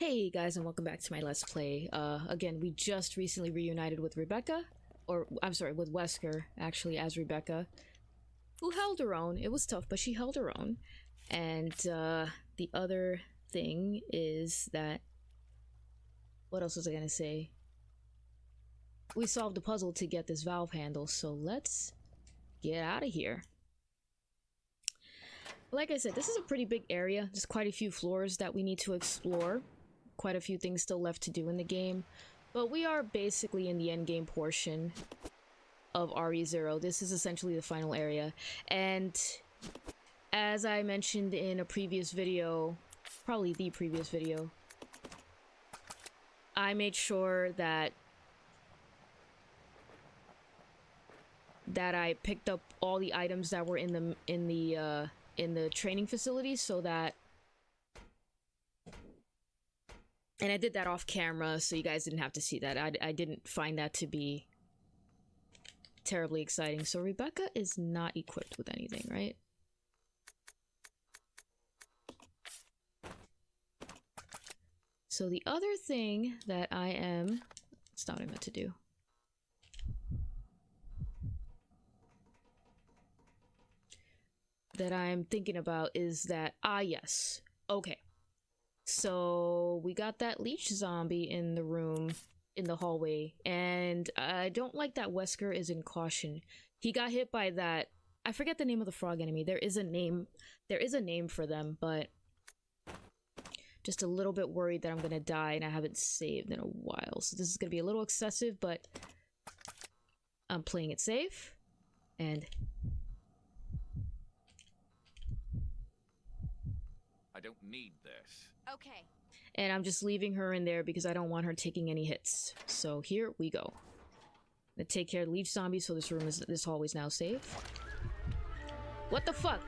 Hey guys, and welcome back to my Let's Play. Again, we just recently reunited with Rebecca, or I'm sorry, with Wesker, actually, as Rebecca, who held her own. It was tough, but she held her own. And the other thing is that, what else was I gonna say? We solved the puzzle to get this valve handle, so let's get out of here. Like I said, this is a pretty big area. There's quite a few floors that we need to explore. Quite a few things still left to do in the game, but we are basically in the end game portion of RE0. This is essentially the final area, and as I mentioned in a previous video, probably the previous video, I made sure that I picked up all the items that were in the training facility, so that, and I did that off camera, so you guys didn't have to see that. I didn't find that to be terribly exciting. So Rebecca is not equipped with anything, right? So the other thing that I am... It's not what I meant to do. That I'm thinking about is that... yes. Okay. So we got that leech zombie in the room, in the hallway, and I don't like that Wesker is in caution. He got hit by that, I forget the name of the frog enemy. There is a name for them, but just a little bit worried that I'm gonna die and I haven't saved in a while. So this is gonna be a little excessive, but I'm playing it safe, and I don't need this. Okay. and I'm just leaving her in there because I don't want her taking any hits. So here we go. I'm gonna take care of the leech zombies, so this hallway is now safe. What the fuck?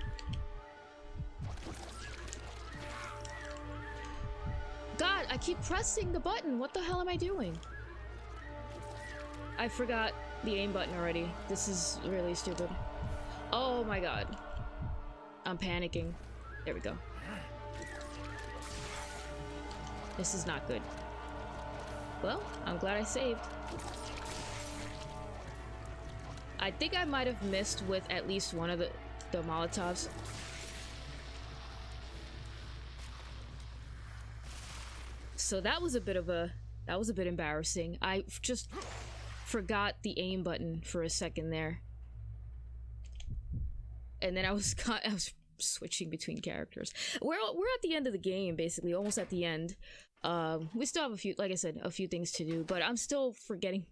God, I keep pressing the button. What the hell am I doing? I forgot the aim button already. This is really stupid. Oh my god. I'm panicking. There we go. This is not good. Well, I'm glad I saved. I think I might have missed with at least one of the Molotovs. So that was a bit embarrassing. I just forgot the aim button for a second there. And then I was switching between characters. We're at the end of the game, basically, almost at the end. We still have a few, like I said, a few things to do, but I'm still forgetting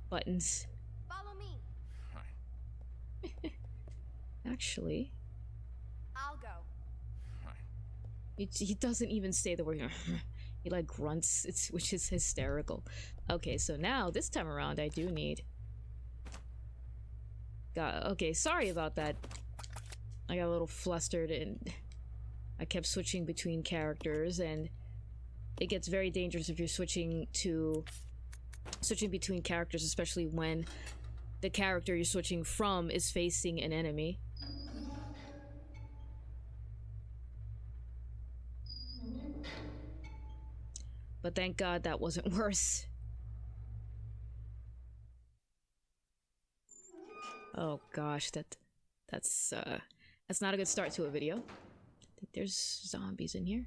buttons. Follow me. Actually, I'll go. he doesn't even say the word. He like grunts, which is hysterical. Okay, so now this time around I do need. Okay, sorry about that. I got a little flustered and I kept switching between characters, and it gets very dangerous if you're switching between characters, especially when the character you're switching from is facing an enemy. But thank God that wasn't worse. Oh gosh, that's not a good start to a video. I think there's zombies in here.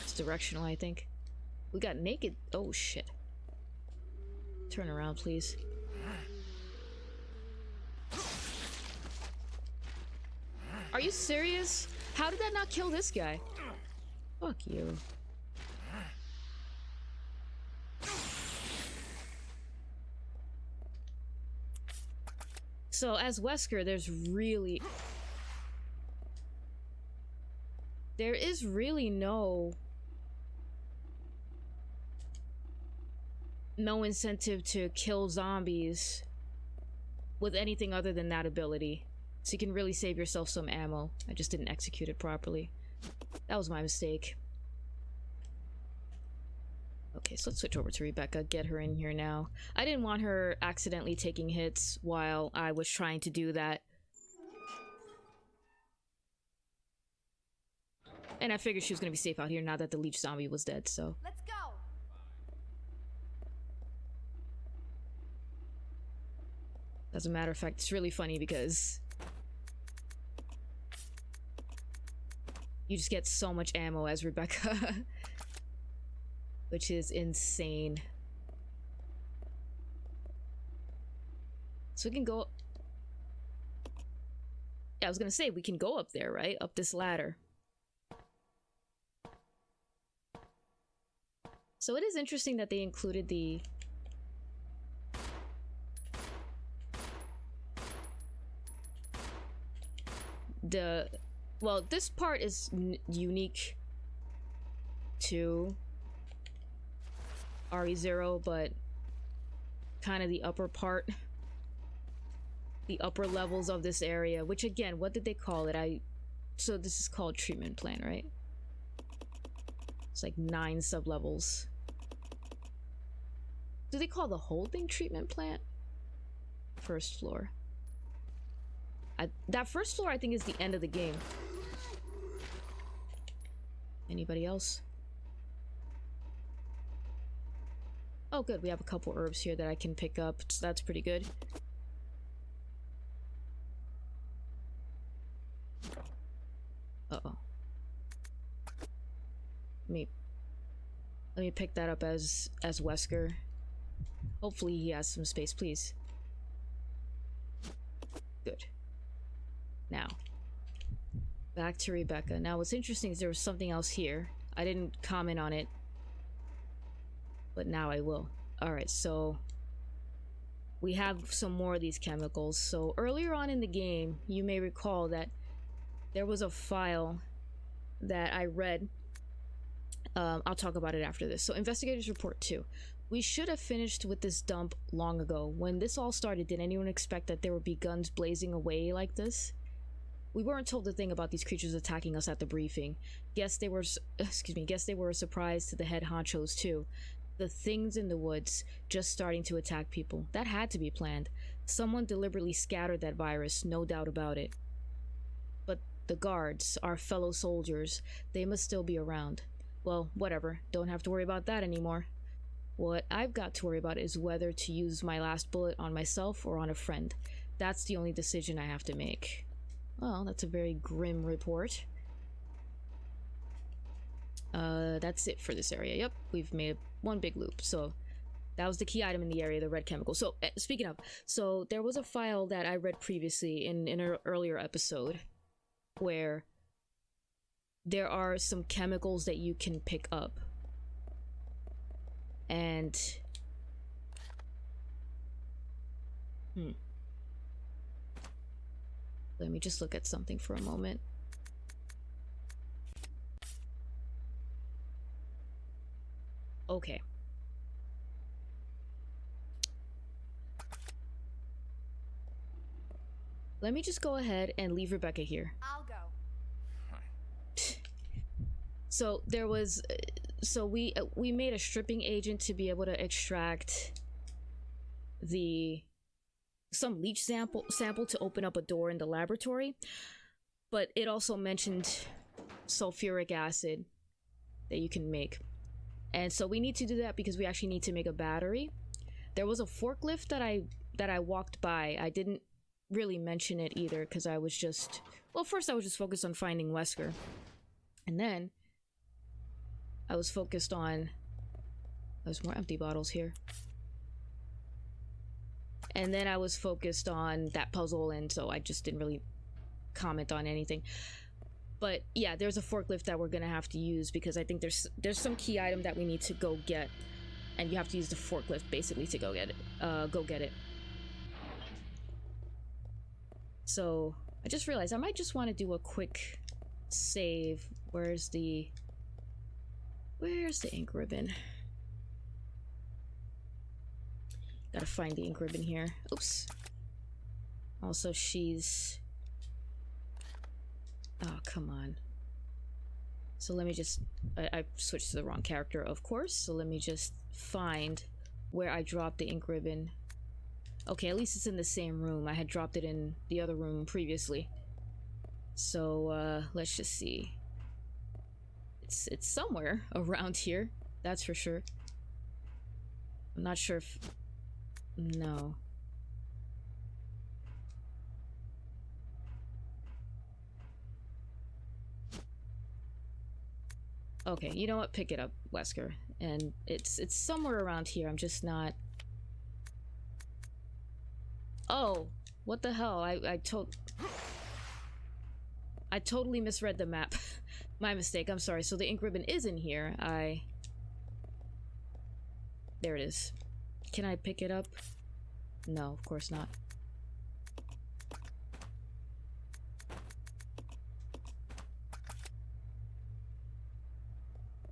It's directional, I think. We got naked. Oh shit. Turn around, please. Are you serious? How did that not kill this guy? Fuck you. So, as Wesker, there is really no incentive to kill zombies with anything other than that ability. So you can really save yourself some ammo. I just didn't execute it properly. That was my mistake. Okay, so let's switch over to Rebecca, get her in here now. I didn't want her accidentally taking hits while I was trying to do that. And I figured she was gonna be safe out here now that the leech zombie was dead, so. Let's go. As a matter of fact, it's really funny because you just get so much ammo as Rebecca. Which is insane. So we can go... Yeah, I was gonna say, we can go up there, right? Up this ladder. So it is interesting that they included the... Well, this part is unique to RE0, but kind of the upper part, the upper levels of this area, which again, what did they call it? So this is called treatment plant, right? It's like 9 sub-levels. Do they call the whole thing treatment plant? First floor. That first floor I think is the end of the game. Anybody else? Oh good, we have a couple herbs here that I can pick up, so that's pretty good. Uh-oh. Let me pick that up as Wesker. Hopefully he has some space, please. Good. Now, back to Rebecca. Now what's interesting is there was something else here. I didn't comment on it, but now I will. Alright, so we have some more of these chemicals. So earlier on in the game, you may recall that there was a file that I read. I'll talk about it after this. So investigators report 2. We should have finished with this dump long ago. When this all started, did anyone expect that there would be guns blazing away like this? We weren't told a thing about these creatures attacking us at the briefing. Guess they were a surprise to the head honchos too. The things in the woods just starting to attack people. That had to be planned. Someone deliberately scattered that virus, no doubt about it. But the guards, our fellow soldiers, they must still be around. Well, whatever. Don't have to worry about that anymore. What I've got to worry about is whether to use my last bullet on myself or on a friend. That's the only decision I have to make. Well, that's a very grim report. That's it for this area. Yep, we've made one big loop. So that was the key item in the area, the red chemical. So speaking of, so there was a file that I read previously in an earlier episode where there are some chemicals that you can pick up. And let me just look at something for a moment. Okay. Let me just go ahead and leave Rebecca here. I'll go. So there was, so we made a stripping agent to be able to extract some leech sample to open up a door in the laboratory, but it also mentioned sulfuric acid that you can make, and so we need to do that because we actually need to make a battery. There was a forklift that I walked by. I didn't really mention it either because I was just, well, first I was just focused on finding Wesker, and then I was focused on, there's more empty bottles here, and then I was focused on that puzzle, and so I just didn't really comment on anything. But yeah, there's a forklift that we're gonna have to use because I think there's some key item that we need to go get, and you have to use the forklift basically to go get it. So I just realized I might just want to do a quick save. Where's the ink ribbon? Gotta find the ink ribbon here. Oops. Also, she's Oh, come on. So let me just... I switched to the wrong character, of course. So let me just find where I dropped the ink ribbon. Okay, at least it's in the same room. I had dropped it in the other room previously. So, let's just see. It's somewhere around here. That's for sure. I'm not sure if... No. Okay, you know what? Pick it up, Wesker. And it's somewhere around here. I'm just not... Oh! What the hell? I totally misread the map. My mistake, I'm sorry. So the ink ribbon is in here. There it is. Can I pick it up? No, of course not.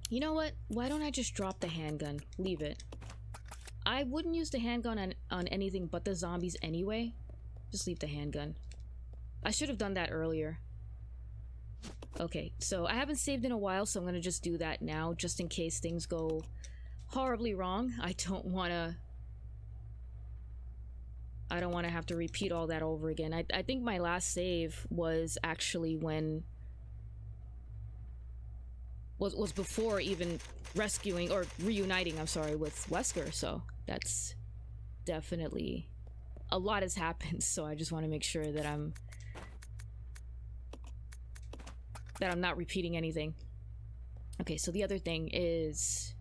You know what? Why don't I just drop the handgun? Leave it. I wouldn't use the handgun on anything but the zombies anyway. Just leave the handgun. I should have done that earlier. Okay, so I haven't saved in a while, so I'm gonna just do that now, just in case things go horribly wrong. I don't wanna have to repeat all that over again. I think my last save was actually when... was before even rescuing, or reuniting, I'm sorry, with Wesker, so that's definitely... A lot has happened, so I just want to make sure that I'm not repeating anything. Okay, so the other thing is...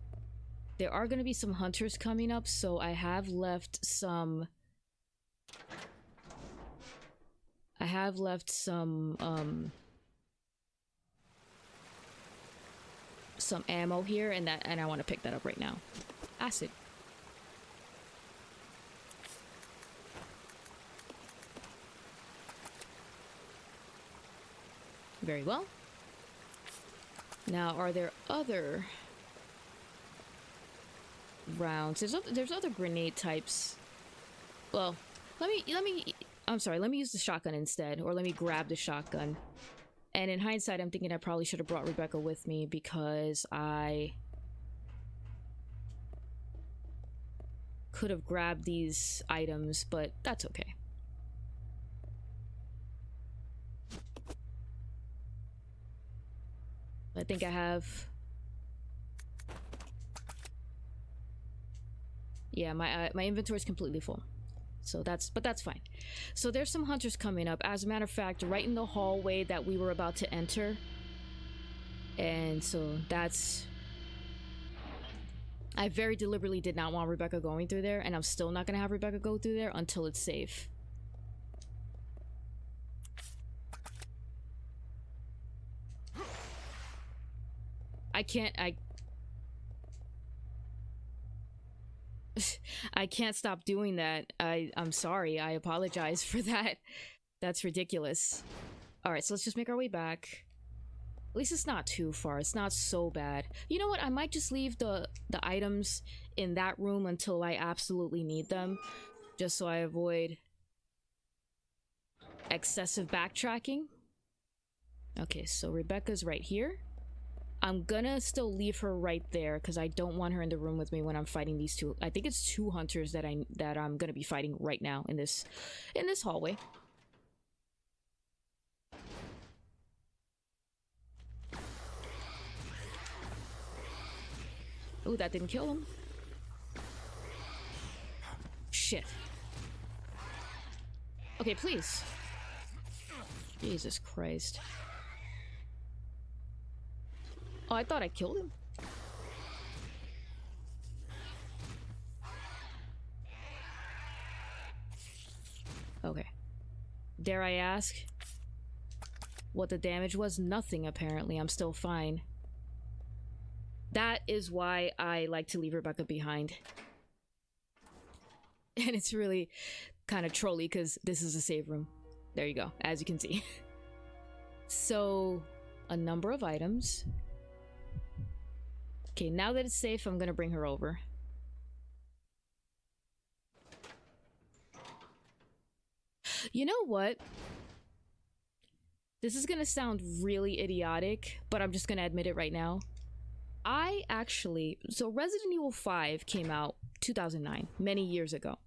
There are going to be some hunters coming up, so I have left some... some ammo here, and I want to pick that up right now. Acid. Very well. Now, are there other rounds? There's other grenade types. Well, let me I'm sorry, let me use the shotgun instead, or let me grab the shotgun. And in hindsight, I'm thinking I probably should have brought Rebecca with me, because I could have grabbed these items, but that's okay. I think I have... Yeah, my inventory is completely full. So that's fine. So there's some hunters coming up. As a matter of fact, right in the hallway that we were about to enter. And so that's... I very deliberately did not want Rebecca going through there, and I'm still not gonna have Rebecca go through there until it's safe. I can't stop doing that. I'm sorry. I apologize for that. That's ridiculous. Alright, so let's just make our way back. At least it's not too far. It's not so bad. You know what? I might just leave the items in that room until I absolutely need them. Just so I avoid excessive backtracking. Okay, so Rebecca's right here. I'm gonna still leave her right there because I don't want her in the room with me when I'm fighting these two. I think it's two hunters that I'm gonna be fighting right now in this hallway. Oh, that didn't kill him. Shit. Okay, please. Jesus Christ. Oh, I thought I killed him. Okay. Dare I ask what the damage was? Nothing, apparently. I'm still fine. That is why I like to leave Rebecca behind. And it's really kind of trolly because this is a save room. There you go, as you can see. So, a number of items. Okay, now that it's safe, I'm gonna bring her over. You know what? This is gonna sound really idiotic, but I'm just gonna admit it right now. So Resident Evil 5 came out 2009, many years ago.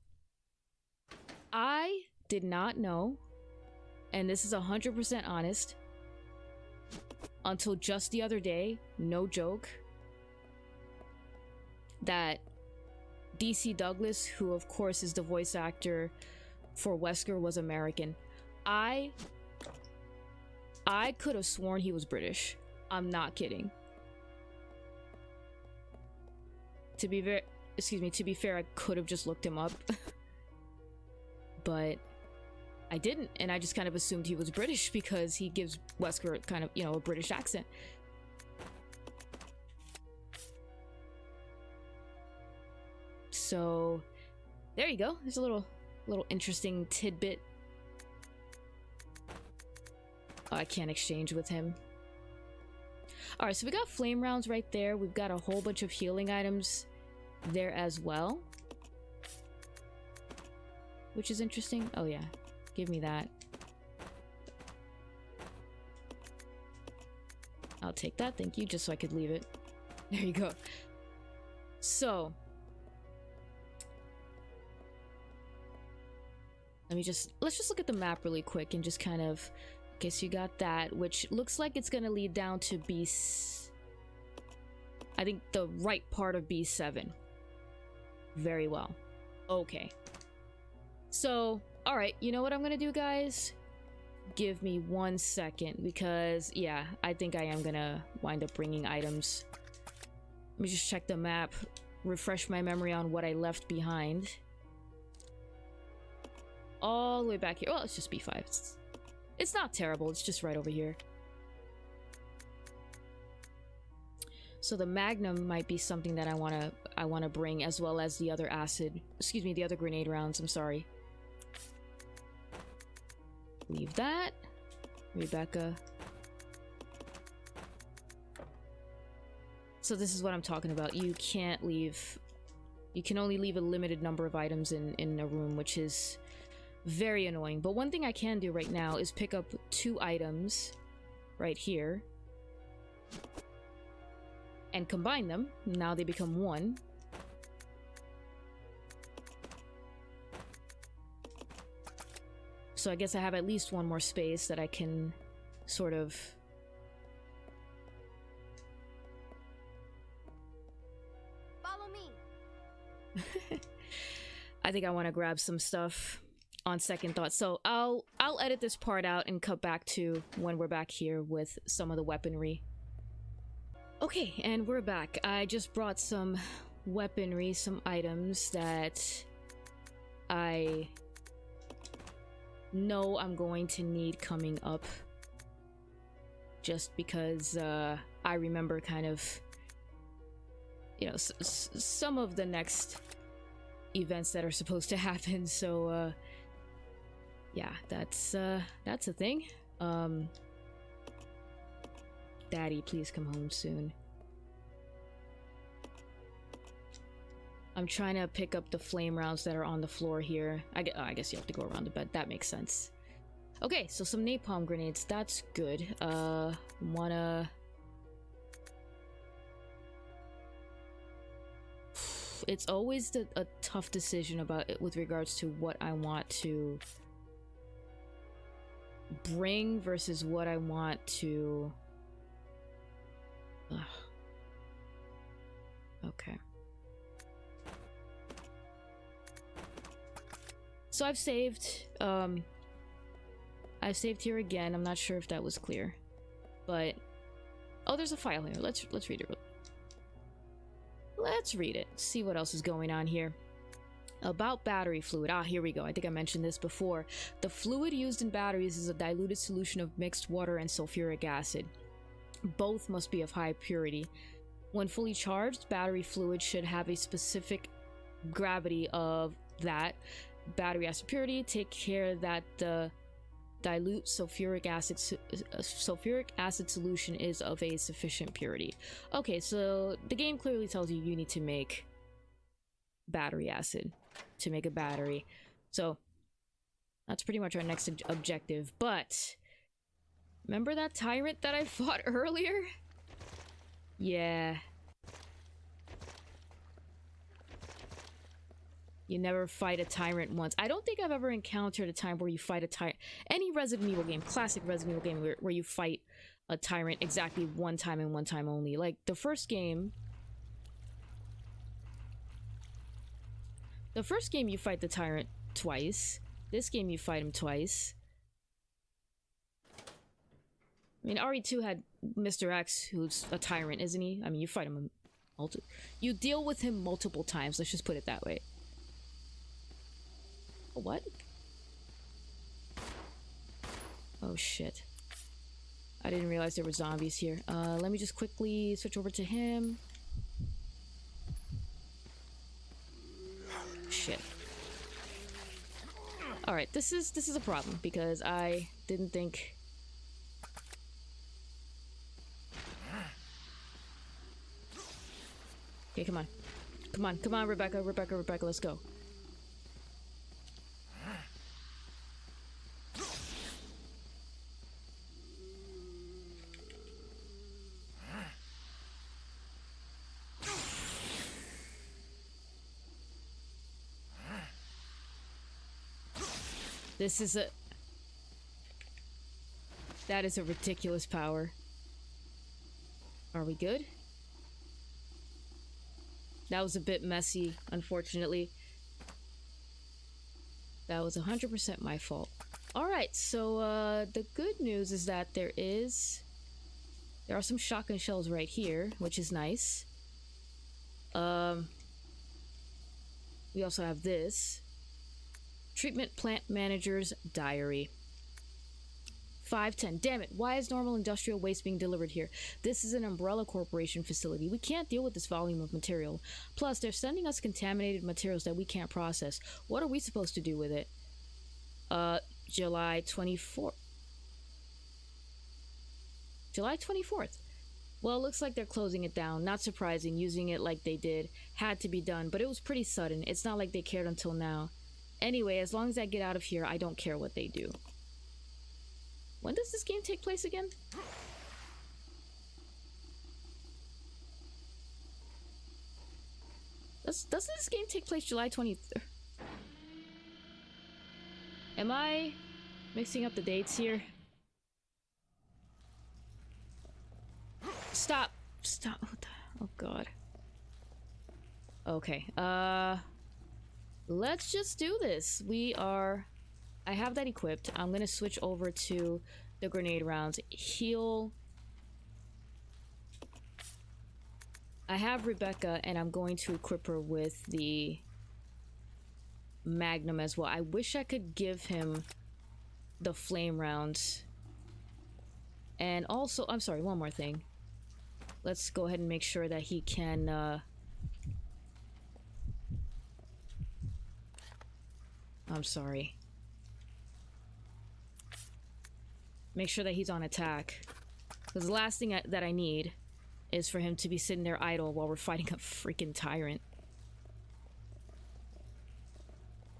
I did not know, and this is 100% honest, until just the other day, no joke, that DC Douglas, who of course is the voice actor for Wesker, was American. I could have sworn he was British. I'm not kidding. To be fair, I could have just looked him up. But I didn't, and I just kind of assumed he was British because he gives Wesker kind of, a British accent. So there you go. There's a little interesting tidbit. Oh, I can't exchange with him. All right, so we got flame rounds right there. We've got a whole bunch of healing items there as well, which is interesting. Oh yeah, give me that. I'll take that, thank you, just so I could leave it. There you go. So let's just look at the map really quick and just kind of, okay, so you got that, which looks like it's gonna lead down to I think the right part of B7. Very well. Okay. So, alright, you know what I'm gonna do, guys? Give me 1 second, because, yeah, I think I am gonna wind up bringing items. Let me just check the map, refresh my memory on what I left behind. All the way back here. Well, it's just B5. It's not terrible, it's just right over here. So the Magnum might be something that I wanna bring, as well as the other the other grenade rounds, I'm sorry. Leave that. Rebecca. So this is what I'm talking about. You can only leave a limited number of items in a room, which is very annoying. But one thing I can do right now is pick up 2 items right here and combine them. Now they become 1. So I guess I have at least 1 more space that I can sort of follow me. I think I want to grab some stuff on second thought. So I'll edit this part out and cut back to when we're back here with some of the weaponry. Okay, and we're back. I just brought some weaponry, some items that I know I'm going to need coming up, just because I remember kind of, some of the next events that are supposed to happen. So yeah, that's a thing. Daddy, please come home soon. I'm trying to pick up the flame rounds that are on the floor here. I guess you have to go around the bed. That makes sense. Okay, so some napalm grenades. That's good. It's always a tough decision about it with regards to what I want to bring versus what I want to... Ugh. Okay. So I've saved here again. I'm not sure if that was clear, but oh, there's a file here. Let's read it. Let's read it. See what else is going on here. About battery fluid. Ah, here we go. I think I mentioned this before. The fluid used in batteries is a diluted solution of mixed water and sulfuric acid. Both must be of high purity. When fully charged, battery fluid should have a specific gravity of that. Battery acid purity, take care that the dilute sulfuric acid solution is of a sufficient purity. Okay, so the game clearly tells you need to make battery acid to make a battery. So that's pretty much our next objective, but Remember that tyrant that I fought earlier? Yeah. You never fight a tyrant once. I don't think I've ever encountered a time where you fight a tyrant. Any Resident Evil game, classic Resident Evil game, where you fight a tyrant exactly one time and one time only. Like, the first game you fight the tyrant twice. This game you fight him twice. I mean, RE2 had Mr. X, who's a tyrant, isn't he? I mean, you fight him you deal with him multiple times, let's just put it that way. What? Oh shit. I didn't realize there were zombies here. Let me just quickly switch over to him. Shit. Alright, this is a problem because I didn't think... Okay, come on. Come on, come on, Rebecca, let's go. This is a... That is a ridiculous power. Are we good? That was a bit messy, unfortunately. That was 100% my fault. Alright, so the good news is that there are some shotgun shells right here, which is nice. We also have this. Treatment Plant Manager's Diary. 510. Damn it, why is normal industrial waste being delivered here? This is an Umbrella Corporation facility. We can't deal with this volume of material. Plus, they're sending us contaminated materials that we can't process. What are we supposed to do with it? July 24th. July 24th. Well, it looks like they're closing it down. Not surprising, using it like they did. Had to be done, but it was pretty sudden. It's not like they cared until now. Anyway, as long as I get out of here, I don't care what they do. When does this game take place again? Doesn't this game take place July 23rd? Am I mixing up the dates here? Stop! Stop! Oh god. Okay, let's just do this. I have that equipped. I'm gonna switch over to the grenade rounds. Heal. I have Rebecca, and I'm going to equip her with the Magnum as well. I wish I could give him the flame rounds. And also, I'm sorry, one more thing. Let's go ahead and make sure that he can, I'm sorry. Make sure that he's on attack. Because the last thing that I need is for him to be sitting there idle while we're fighting a freaking tyrant.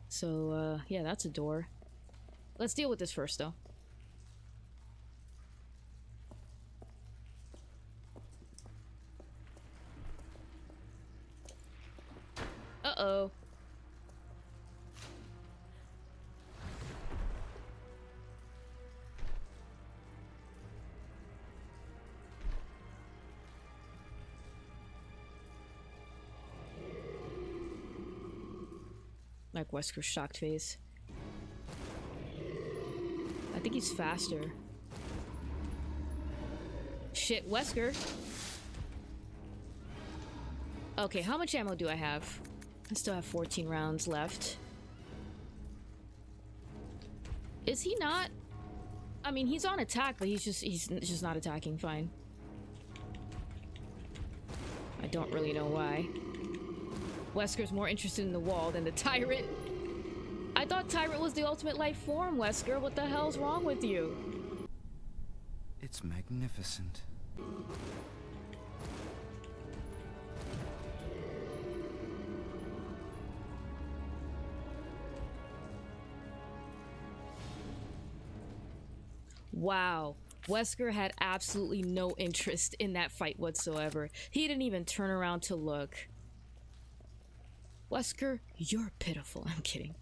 So, yeah, that's a door. Let's deal with this first, though. Uh-oh. Like Wesker's shocked face. I think he's faster. Shit, Wesker. Okay, how much ammo do I have? I still have 14 rounds left. Is he not? I mean, he's on attack, but he's just not attacking. Fine. I don't really know why. Wesker's more interested in the wall than the tyrant. I thought tyrant was the ultimate life form, Wesker. What the hell's wrong with you? It's magnificent. Wow. Wesker had absolutely no interest in that fight whatsoever. He didn't even turn around to look. Wesker, you're pitiful. I'm kidding.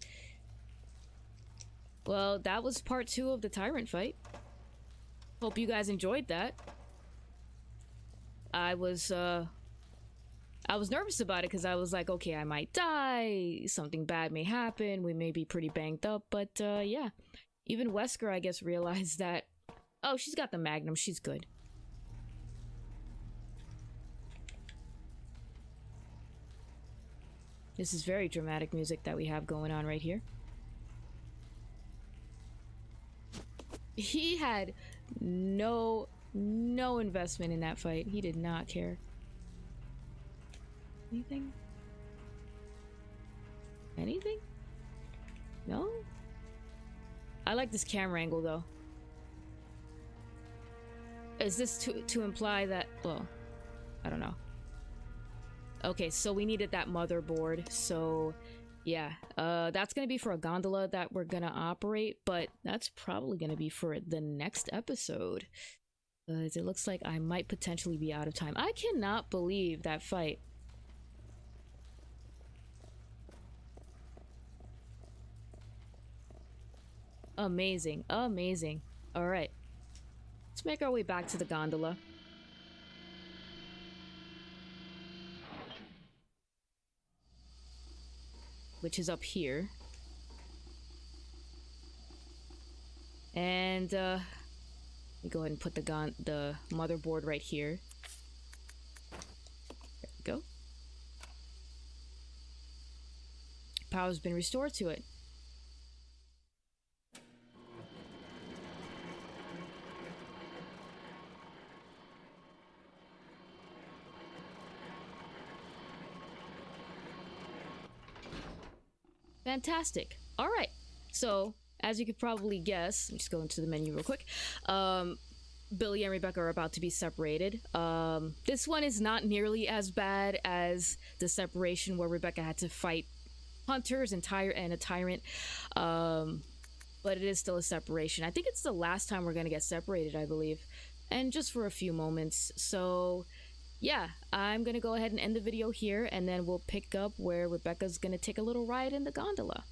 Well, that was part 2 of the Tyrant fight. Hope you guys enjoyed that. I was nervous about it because I was like, okay, I might die. Something bad may happen. We may be pretty banged up. But yeah, even Wesker, I guess, realized that, oh, she's got the Magnum. She's good. This is very dramatic music that we have going on right here. He had no investment in that fight. He did not care. Anything? Anything? No? I like this camera angle though. Is this to imply that, well, I don't know. Okay, so we needed that motherboard, so yeah, that's gonna be for a gondola that we're gonna operate, but that's probably gonna be for the next episode. It looks like I might potentially be out of time. I cannot believe that fight. Amazing, amazing. All right, let's make our way back to the gondola. Which is up here. And let me go ahead and put the motherboard right here. There we go. Power's been restored to it. Fantastic. All right. So, as you could probably guess, let me just go into the menu real quick. Billy and Rebecca are about to be separated. This one is not nearly as bad as the separation where Rebecca had to fight hunters and a tyrant. But it is still a separation. I think it's the last time we're going to get separated, I believe. And just for a few moments. So, yeah, I'm going to go ahead and end the video here, and then we'll pick up where Rebecca's going to take a little ride in the gondola.